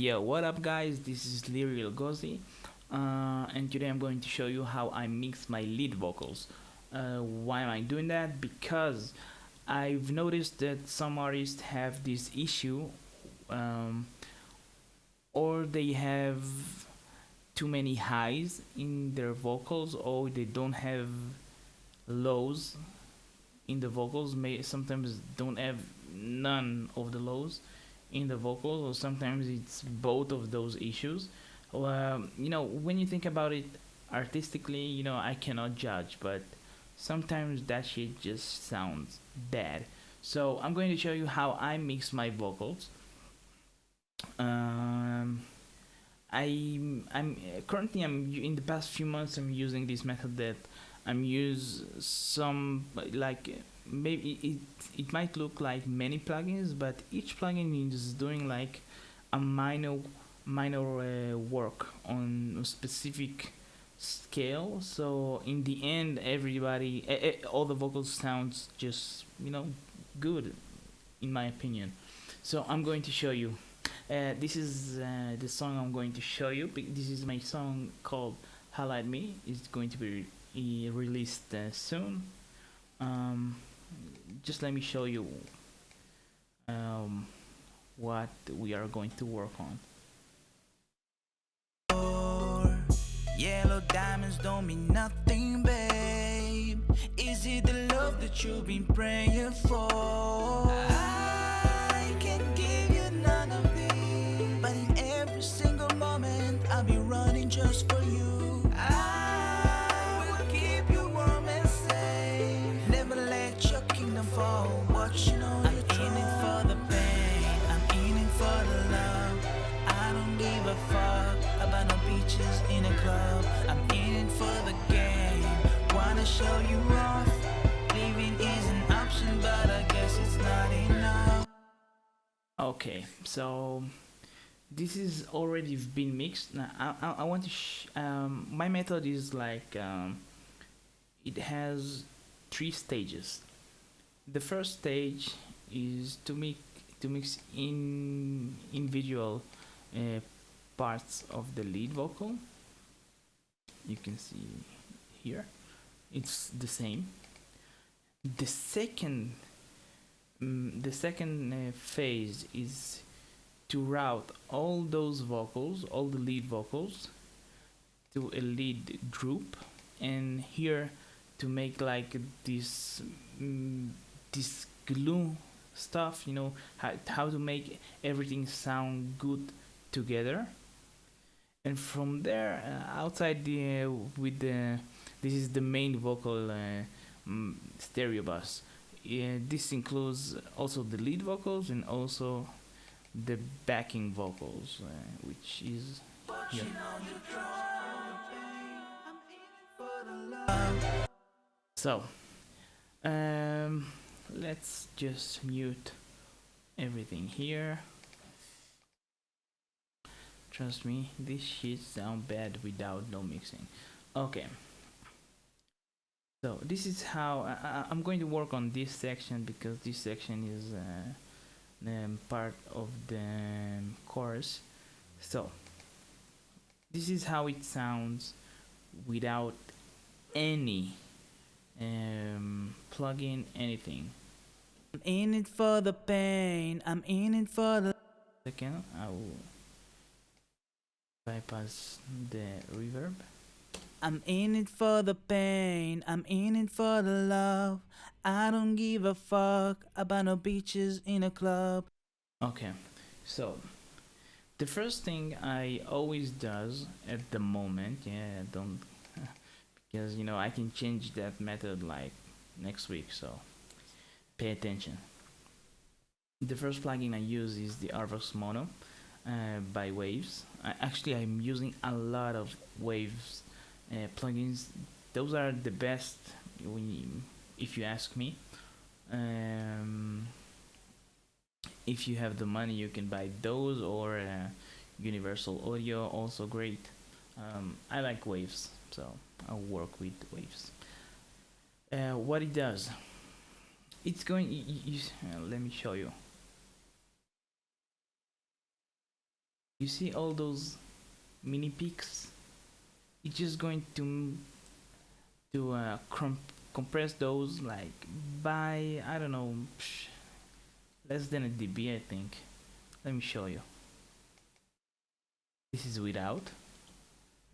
Yo, what up, guys? This is Lyriel Gozi, and today I'm going to show you how I mix my lead vocals. Why am I doing that? Because I've noticed that some artists have this issue, um, or they have too many highs in their vocals, or they don't have lows in the vocals. May sometimes don't have none of the lows in the vocals, or sometimes it's both of those issues. When you think about it artistically, I cannot judge, but sometimes that shit just sounds bad. So I'm going to show you how I mix my vocals. um I'm currently, I'm in the past few months I'm using this method that I'm use some, like, maybe it might look like many plugins, but each plugin is doing like a minor work on a specific scale. So in the end, everybody, all the vocals sounds just good, in my opinion. So I'm going to show you. This is the song I'm going to show you. This is my song called "Highlight Me." It's going to be released soon. Um, just let me show you um, what we are going to work on. Yellow diamonds don't mean nothing, babe. Is it the love that you've been praying for? I can give you none of these, but in every single moment I'll be running just for you. I will keep you warm and safe, never let your kingdom fall. Watching on I'm in it for the pain, I'm in it for the love. I don't give a fuck about no beaches in a club. I'm in it for the game, wanna show you off. Living is an option, but I guess it's not enough. Okay, so this is already been mixed. Now, I want to. My method is like, it has three stages. The first stage is to mix individual uh, parts of the lead vocal. You can see here, it's the same. The second phase is to route all those vocals, all the lead vocals, to a lead group, and here to make like this glue stuff. How to make everything sound good together. And from there, outside the with the this is the main vocal stereo bus. This includes also the lead vocals and also the backing vocals, which is here. So let's just mute everything here. Trust me, this shit sound bad without no mixing. Okay, so this is how I'm going to work on this section, because this section is part of the chorus. So this is how it sounds without any plugin, anything. I'm in it for the pain, I'm in it for the Second, I will bypass the reverb. I'm in it for the pain, I'm in it for the love. I don't give a fuck about no beaches in a club. Okay, so the first thing I always does at the moment, yeah, don't because I can change that method like next week, so pay attention. The first plugin I use is the Arvox Mono by Waves. Actually, I'm using a lot of Waves plugins. Those are the best, if you ask me. If you have the money, you can buy those, or Universal Audio, also great. I like Waves, so I'll work with Waves. What it does, it's going. Let me show you. You see all those mini peaks? It's just going to compress those like by, I don't know, less than a dB, I think. Let me show you. This is without.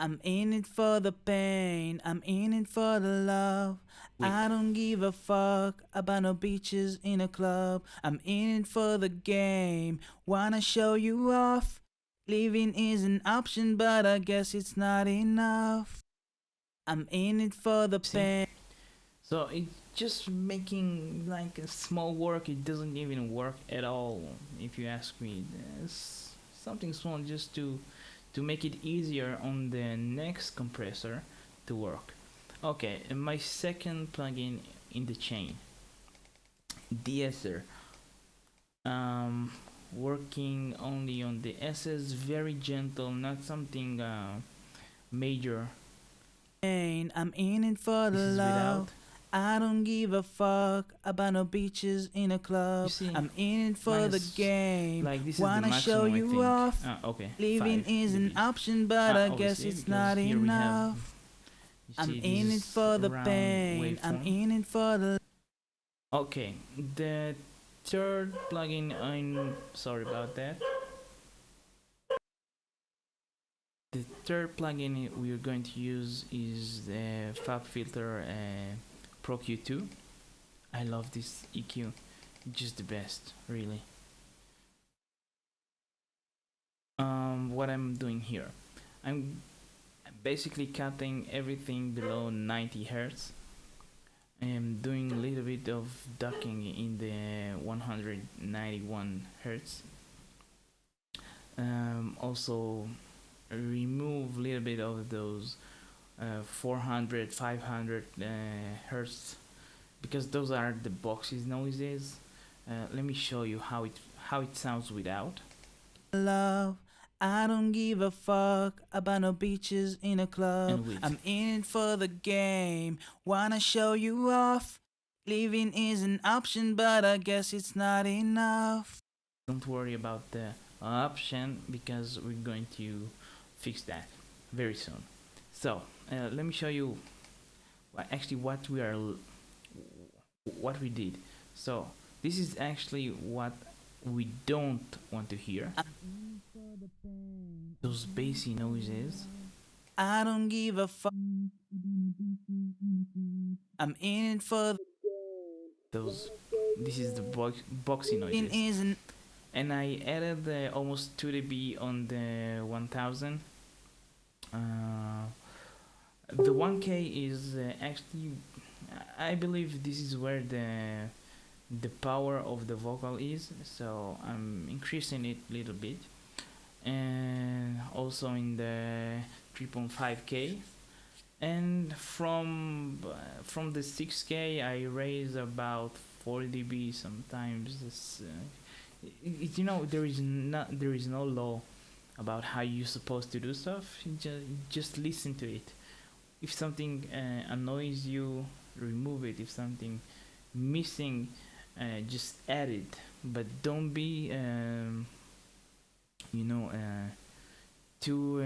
I'm in it for the pain, I'm in it for the love. Wait. I don't give a fuck about no beaches in a club. I'm in it for the game, wanna show you off. Living is an option, but I guess it's not enough. I'm in it for the See? pain. So it's just making like a small work. It doesn't even work at all, if you ask me. There's something small just to make it easier on the next compressor to work. Okay, and my second plugin in the chain, de-esser. Working only on the SS, very gentle, not something major. I'm in it for the This is love. without. I don't give a fuck about no beaches in a club. You see, I'm in it for the minus, game. like this is the Wanna maximum, show I you think. off. Okay. Living 5 is an dB. option, but I guess Obviously, it's because not here we have, enough. you I'm see, in this it for the round pain. I'm waveform. in it for the. Okay, the third plugin, I'm sorry about that. The third plugin we're going to use is the FabFilter Pro Q2. I love this EQ, just the best, really. What I'm doing here, I'm basically cutting everything below 90 hertz. I am doing a little bit of ducking in the 191 hertz. Also remove a little bit of those 400 500 hertz, because those are the boxes noises. Let me show you how it sounds without. Love. I don't give a fuck about no beaches in a club. And with. I'm in it for the game. Wanna show you off. Living is an option, but I guess it's not enough. Don't worry about the option, because we're going to fix that very soon. So let me show you actually what we did. So this is actually what we don't want to hear. Those bassy noises. I don't give a fuck. I'm in it for the Those. This is the boxy noises. isn't. And I added almost 2 dB on the 1000. The 1K is actually, I believe this is where the power of the vocal is, so I'm increasing it a little bit. And also in the 3.5K, and from the 6K I raise about 4 dB sometimes. You know, there is no law about how you're supposed to do stuff. You just listen to it. If something annoys you, remove it. If something missing, just add it. But don't be too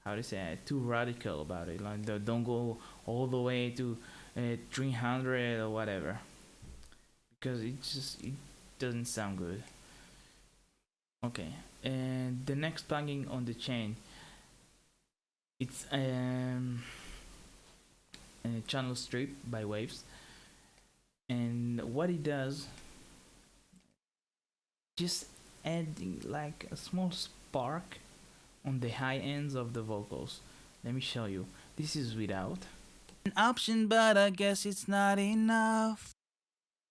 how to say it, too radical about it. Like don't go all the way to 300 or whatever, because it doesn't sound good. Okay, and the next plugin on the chain, it's a channel strip by Waves, and what it does, just adding like a small spark on the high ends of the vocals. Let me show you. This is without. An option, but I guess it's not enough.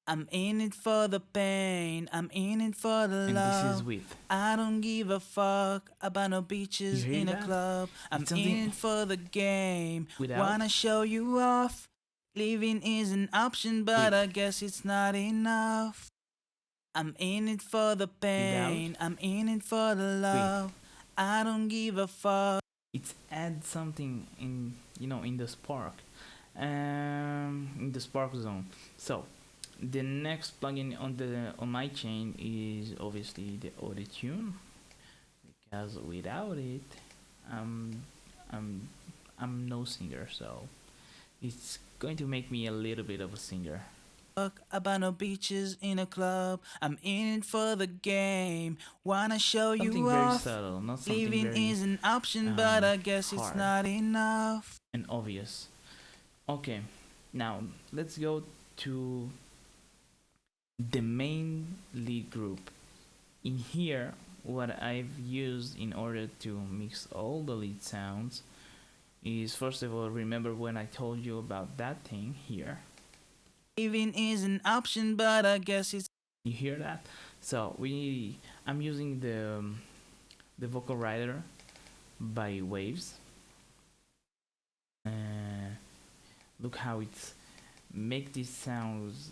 I'm in it for the pain. I'm in it for the And love. this is with. I don't give a fuck about no beaches You hear in a that? club. I'm It's something in it for the game. without. Wanna show you off. Living is an option, but Wait. I guess it's not enough. I'm in it for the pain. I'm in it for the love. I don't give a fuck. It's add something in in the spark, in the spark zone. So the next plugin on my chain is obviously the Auto-Tune. As without it, I'm I'm I'm no singer, so it's going to make me a little bit of a singer. Fuck about no beaches in a club. I'm in it for the game. Wanna show Something you very off. subtle, not something Leaving very is an option, but I guess it's hard not enough. and obvious. Okay, now let's go to the main lead group. In here, what I've used in order to mix all the lead sounds is, first of all, remember when I told you about that thing here? Leaving is an option, but I guess it's. You hear that? So I'm using the vocal writer by Waves. Look how it's make these sounds.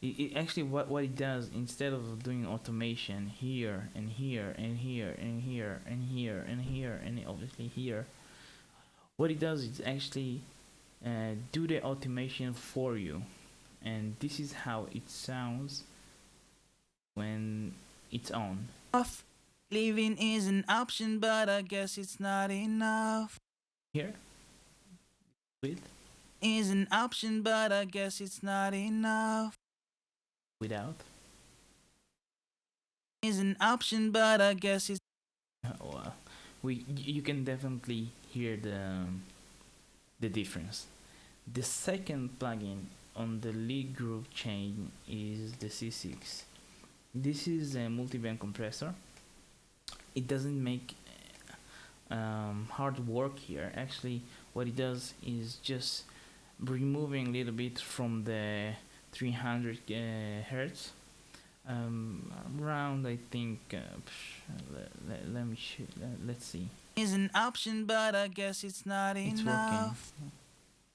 It actually what it does, instead of doing automation here and here and here and here and here and here and obviously here, what it does is actually do the automation for you, and this is how it sounds when it's on. Off. Leaving is an option, but I guess it's not enough. Here with Is an option, but I guess it's not enough. without. Is an option, but I guess it's. Well, you can definitely hear the difference. The second plugin on the lead group chain is the C6. This is a multi-band compressor. It doesn't make hard work here. Actually, what it does is just removing a little bit from the 300 hertz, around, I think, let's see. Is an option, but I guess it's not It's enough. working.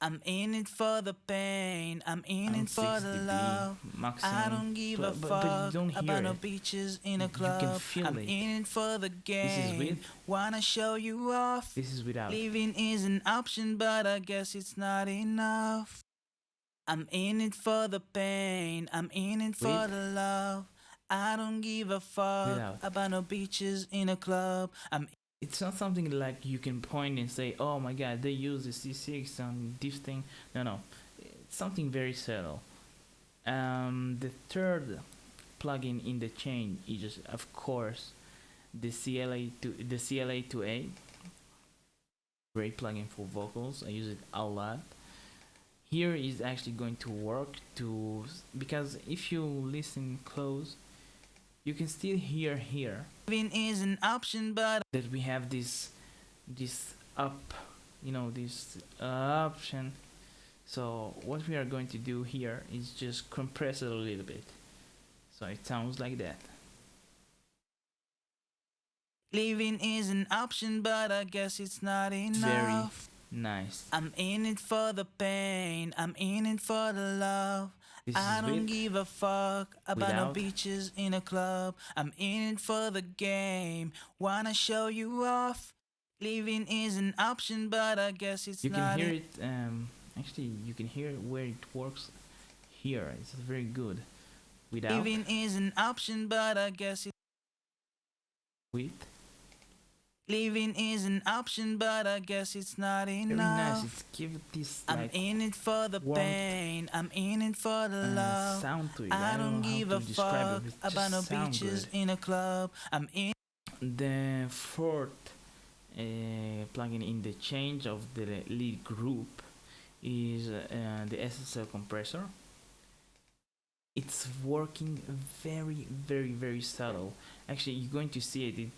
I'm in it for the pain. I'm in it for 6 the dB love. maximum. I don't give a but you fuck don't hear about no it. beaches in a You club. can feel I'm it. in it for the This is game. with. Wanna show you off. This is without. Leaving is an option, but I guess it's not enough. I'm in it for the pain. I'm in it for With. the love. I don't give a fuck Without. about no beaches in a club. I'm. It's not something like you can point and say, "Oh my God, they use the C6 on this thing." No. It's something very subtle. The third plugin in the chain is just, of course, the CLA2A. Great plugin for vocals. I use it a lot. Here is actually going to work because if you listen close, you can still hear here Living is an option, but that we have this up, this option. So what we are going to do here is just compress it a little bit, so it sounds like that. living is an option, but I guess it's not enough. Nice. I'm in it for the pain. I'm in it for the love. This I is don't with. give a fuck about no Without. beaches in a club. I'm in it for the game. Wanna show you off. Living is an option, but I guess it's You not. can hear it. Actually, you can hear where it works. Here, it's very good. Without. Living is an option, but I guess it's. With. Living is an option, but I guess it's not Very enough. nice. It's give this I'm like in it for the warmth, pain. I'm in it for the love. sound to it. I know don't how give to a describe fuck it. It about no just sound beaches good. in a club. I'm in. The fourth plugin in the change of the lead group is the SSL compressor. It's working very, very, very subtle. Actually, you're going to see it.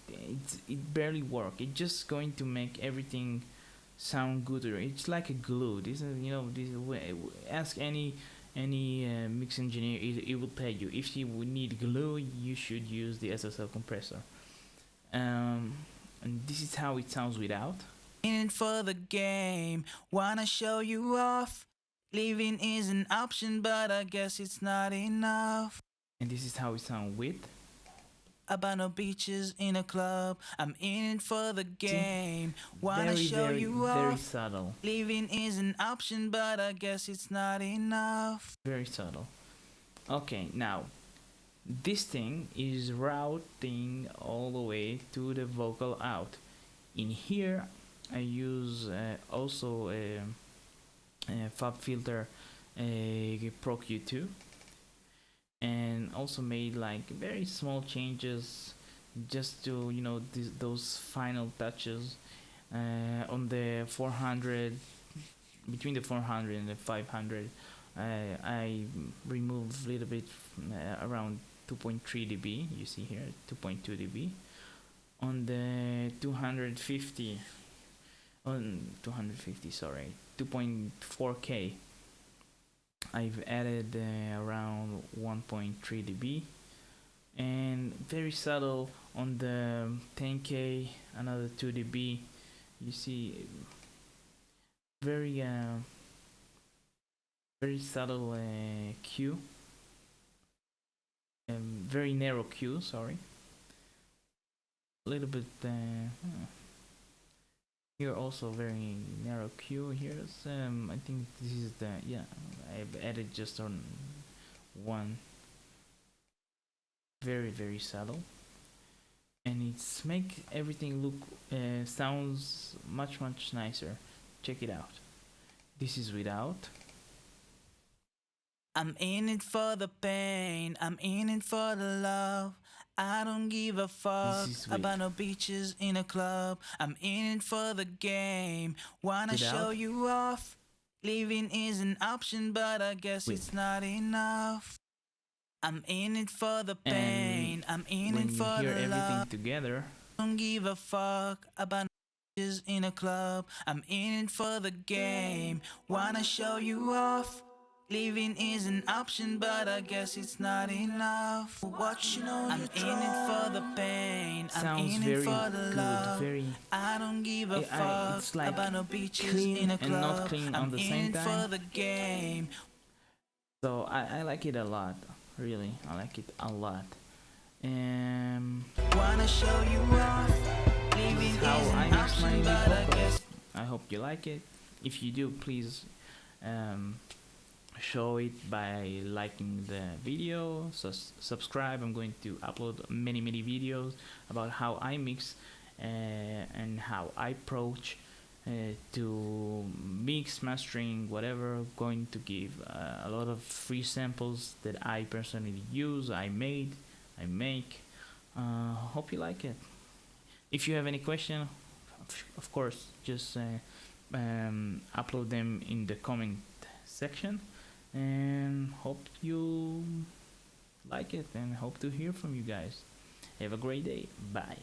It barely works. It's just going to make everything sound gooder. It's like a glue. This is ask any mix engineer. It will tell you if you would need glue, you should use the SSL compressor. And this is how it sounds without. In it for the game. Wanna show you off. Living is an option, but I guess it's not enough. And this is how it sounds with. About no beaches in a club. I'm in it for the game. Wanna Very, show very, you very off. subtle. Living is an option, but I guess it's not enough. Very subtle. Okay, now this thing is routing all the way to the vocal out. In here I use also a FabFilter Pro Q2, and also made like very small changes just to, you know, those final touches on the 400, between the 400 and the 500. I remove a little bit around 2.3 dB. You see here 2.2 dB. On the 250, sorry, 2.4K, I've added around 1.3 dB, and very subtle on the 10K, another 2 dB. You see very very subtle Q, very narrow Q, sorry, a little bit here also very narrow Q. Here's I think this is the, yeah, I've added just on one, very subtle, and it's make everything look sounds much nicer. Check it out. This is without. I'm in it for the pain, I'm in it for the love. I don't give a fuck about no beaches in a club. I'm in it for the game, wanna show you off. Living is an option, but I guess it's not enough. I'm in it for the pain, I'm in it for the love. Together, don't give a fuck about beaches in a club. I'm in it for the game, wanna show you off. Living is an option, but I guess it's not enough. Watching on I'm in it for the pain, I'm in it for the love. I don't give a fuck like about no beaches in a club. And not clean I'm on the same in it time. for the game. So I like it a lot, really. I like it a lot. Wanna show you off. Living how is I an mix my option, but I guess. I hope you like it. If you do, please show it by liking the video, so subscribe. I'm going to upload many videos about how I mix and how I approach to mix, mastering, whatever. Going to give a lot of free samples that I personally use, I make. Hope you like it. If you have any question, of course, just upload them in the comment section, and hope you like it and hope to hear from you guys. Have a great day. Bye.